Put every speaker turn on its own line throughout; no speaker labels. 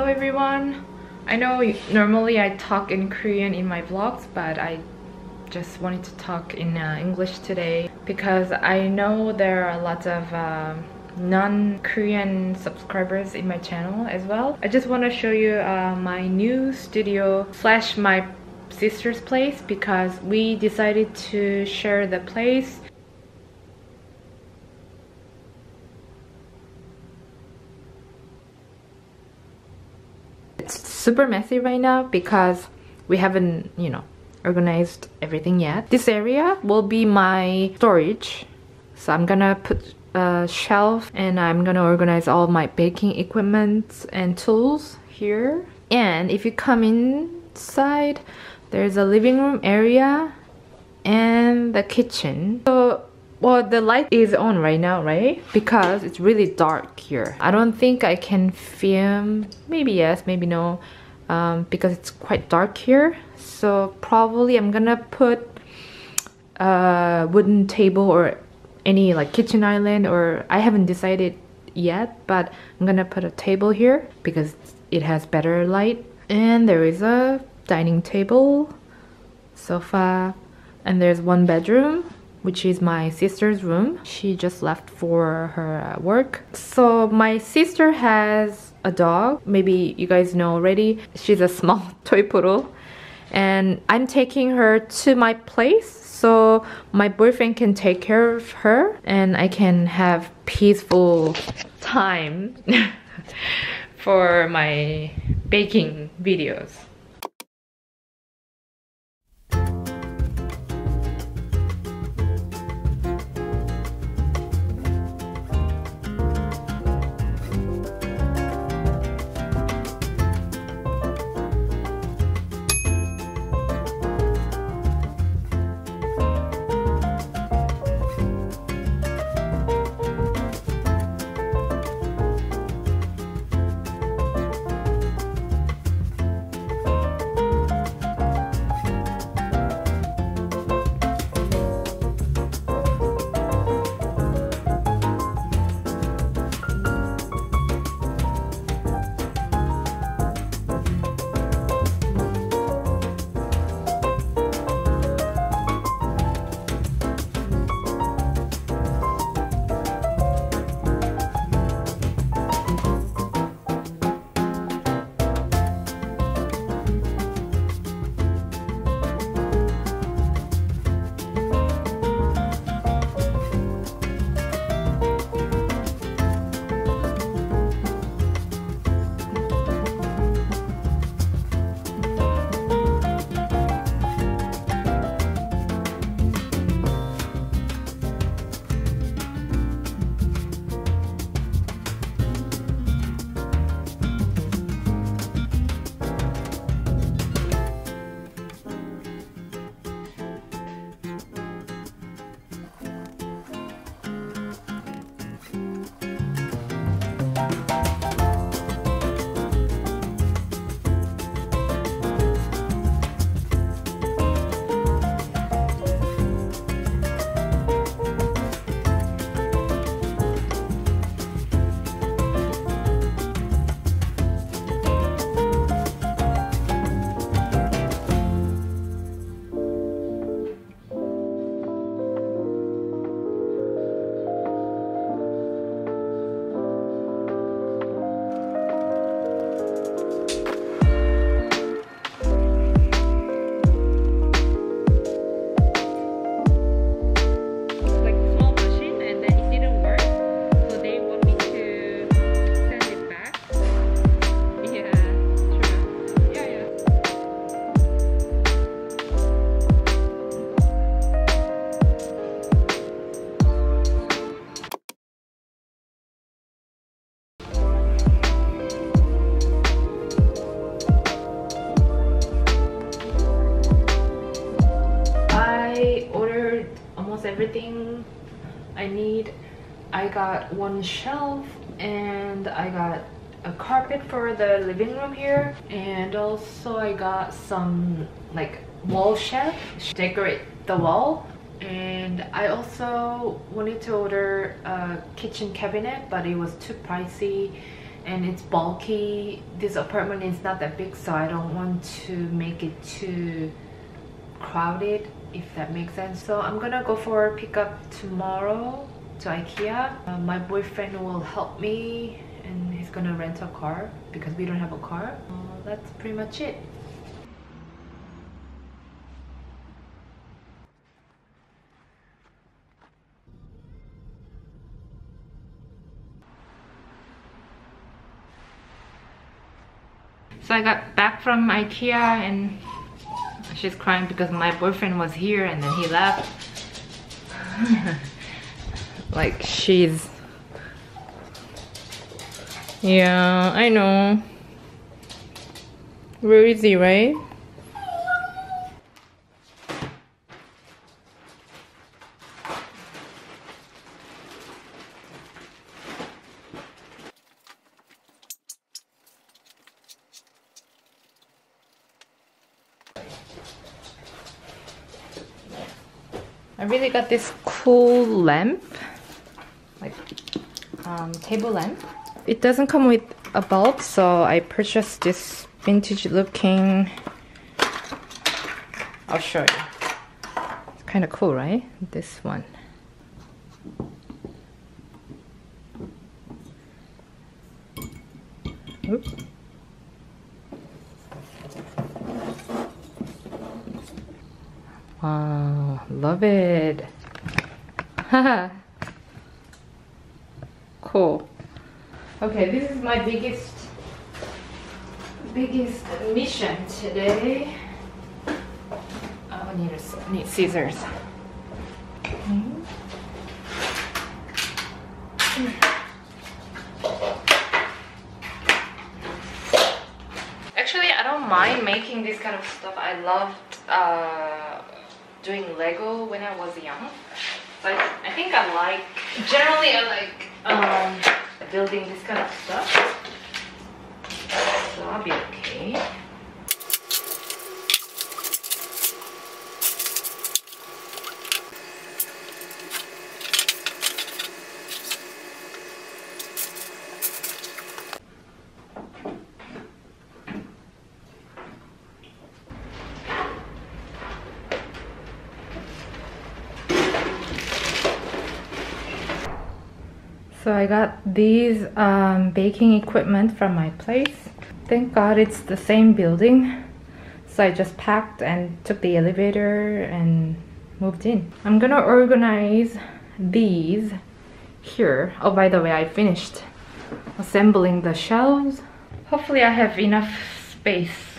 Hello everyone! I know normally I talk in Korean in my vlogs, but I just wanted to talk in English today because I know there are lots of non-Korean subscribers in my channel as well. I just want to show you my new studio slash my sister's place because we decided to share the place. It's super messy right now because we haven't, organized everything yet. This area will be my storage. So I'm gonna put a shelf and I'm gonna organize all my baking equipment and tools here. And if you come inside, there's a living room area and the kitchen. So, well, the light is on right now, right? Because it's really dark here. I don't think I can film. Maybe yes, maybe no. Because it's quite dark here. So probably I'm gonna put a wooden table or any like kitchen island, or I haven't decided yet, but I'm gonna put a table here because it has better light. And there is a dining table, sofa, and there's one bedroom, which is my sister's room. She just left for her work. So my sister has a dog. Maybe you guys know already. She's a small toy poodle. And I'm taking her to my place so my boyfriend can take care of her and I can have peaceful time for my baking videos. Everything I need. I got one shelf and I got a carpet for the living room here, and also I got some like wall shelf to decorate the wall. And I also wanted to order a kitchen cabinet, but it was too pricey and it's bulky. This apartment is not that big, so I don't want to make it too crowded, if that makes sense. So I'm gonna go for pickup tomorrow to IKEA. My boyfriend will help me and he's gonna rent a car because we don't have a car. That's pretty much it. So I got back from IKEA and she's crying because my boyfriend was here and then he left. Like she's... Yeah, I know. Where is he, right? I really got this cool lamp, like table lamp. It doesn't come with a bulb, so I purchased this vintage looking. I'll show you. It's kind of cool, right? This one. Oops. Wow, love it. Haha. Cool. Okay, this is my biggest mission today. I need scissors. Okay. Actually, I don't mind making this kind of stuff. I loved doing Lego when I was young. So I think generally I like building this kind of stuff. So I'll be okay. So I got these baking equipment from my place. Thank God it's the same building. So I just packed and took the elevator and moved in. I'm gonna organize these here. Oh, by the way, I finished assembling the shelves. Hopefully I have enough space.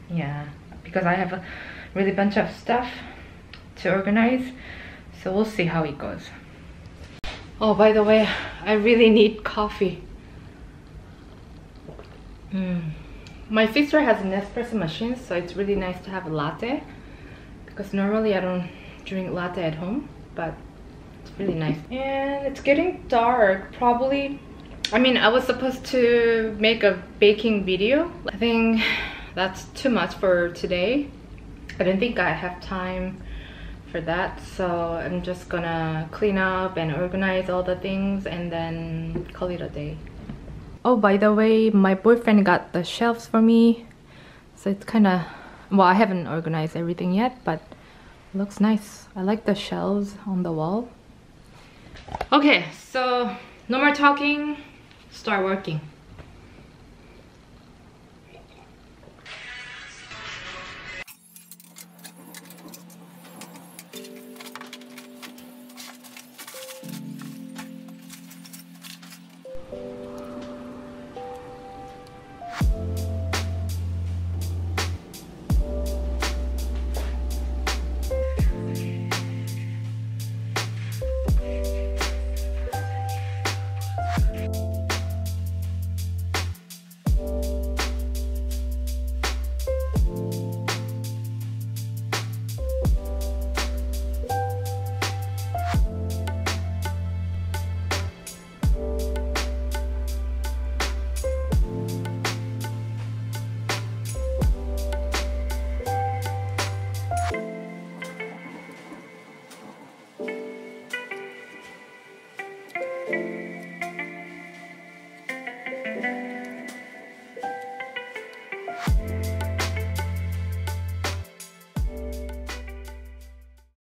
Yeah, because I have a really bunch of stuff to organize. So we'll see how it goes. Oh, by the way, I really need coffee. My sister has an espresso machine, so it's really nice to have a latte. Because normally I don't drink latte at home, but it's really nice. And it's getting dark, probably. I mean, I was supposed to make a baking video. I think that's too much for today. I don't think I have time for that, so I'm just gonna clean up and organize all the things and then call it a day. Oh, by the way, my boyfriend got the shelves for me, so it's kind of, well, I haven't organized everything yet, but it looks nice. I like the shelves on the wall. Okay, so no more talking, start working.